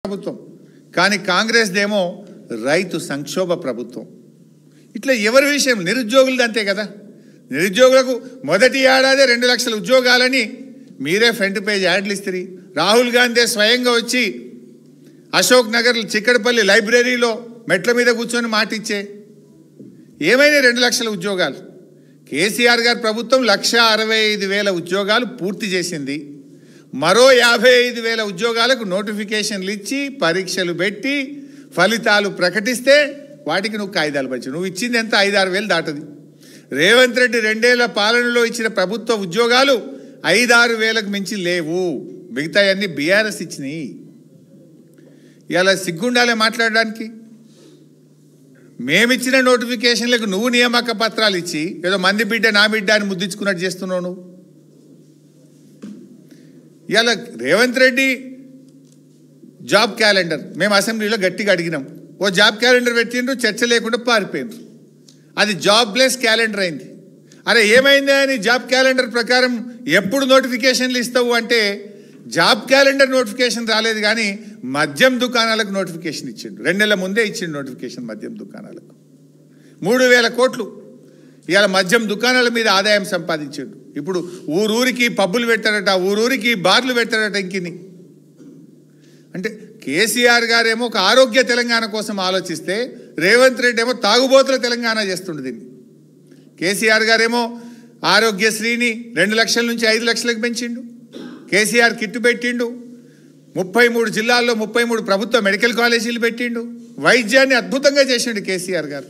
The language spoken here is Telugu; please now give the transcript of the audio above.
ప్రభుత్వం కానీ కాంగ్రెస్ దేమో రైతు సంక్షోభ ప్రభుత్వం. ఇట్లా ఎవరి విషయం నిరుద్యోగులది అంతే కదా. నిరుద్యోగులకు మొదటి ఏడాదే 2 లక్షల ఉద్యోగాలని మీరే ఫ్రంట్ పేజ్ యాడ్లు ఇస్తారు. రాహుల్ గాంధీ స్వయంగా వచ్చి అశోక్ నగర్ చిక్కడపల్లి లైబ్రరీలో మెట్ల మీద కూర్చొని మాటిచ్చే ఏమైనా 2 లక్షల ఉద్యోగాలు. కేసీఆర్ గారి ప్రభుత్వం 1,65,000 ఉద్యోగాలు పూర్తి చేసింది. మరో 55,000 ఉద్యోగాలకు నోటిఫికేషన్లు ఇచ్చి పరీక్షలు పెట్టి ఫలితాలు ప్రకటిస్తే వాటికి నువ్వు కాయిదాలు పంచు. నువ్వు ఇచ్చింది ఎంత 5-6 వేలు దాటది. రేవంత్ రెడ్డి 2 ఏళ్ల పాలనలో ఇచ్చిన ప్రభుత్వ ఉద్యోగాలు 5-6 వేలకు మించి లేవు. మిగతా అన్ని బీఆర్ఎస్ ఇచ్చినాయి. ఇలా సిగ్గుండాలే మాట్లాడడానికి. మేమిచ్చిన నోటిఫికేషన్లకు నువ్వు నియామక పత్రాలు ఇచ్చి ఏదో మంది బిడ్డ నా బిడ్డ అని ముద్దించుకున్నట్టు చేస్తున్నావు నువ్వు. ఇలా రేవంత్ రెడ్డి జాబ్ క్యాలెండర్ మేము అసెంబ్లీలో గట్టిగా అడిగినాం. ఓ జాబ్ క్యాలెండర్ పెట్టిండ్రు, చర్చ లేకుండా పారిపోయిండ్రు. అది జాబ్లెస్ క్యాలెండర్ అయింది. అరే ఏమైంది అని జాబ్ క్యాలెండర్ ప్రకారం ఎప్పుడు నోటిఫికేషన్లు ఇస్తావు అంటే జాబ్ క్యాలెండర్ నోటిఫికేషన్ రాలేదు కానీ మద్యం దుకాణాలకు నోటిఫికేషన్ ఇచ్చిండు. 2 నెలల ముందే ఇచ్చిండు నోటిఫికేషన్ మద్యం దుకాణాలకు. 3,000 కోట్లు ఇవాళ మద్యం దుకాణాల మీద ఆదాయం సంపాదించాడు. ఇప్పుడు ఊరూరికి పబ్బులు పెట్టారట, ఊరూరికి బార్లు పెట్టారట. ఇంకిని అంటే కేసీఆర్ గారేమో ఒక ఆరోగ్య తెలంగాణ కోసం ఆలోచిస్తే రేవంత్ రెడ్డి ఏమో తాగుబోతుల తెలంగాణ చేస్తుండే దీన్ని. కేసీఆర్ గారేమో ఆరోగ్యశ్రీని 2 లక్షల నుంచి 5 లక్షలకు పెంచిండు. కేసీఆర్ కిట్టు పెట్టిండు. 33 జిల్లాల్లో 33 ప్రభుత్వ మెడికల్ కాలేజీలు పెట్టిండు. వైద్యాన్ని అద్భుతంగా చేసిండు కేసీఆర్ గారు.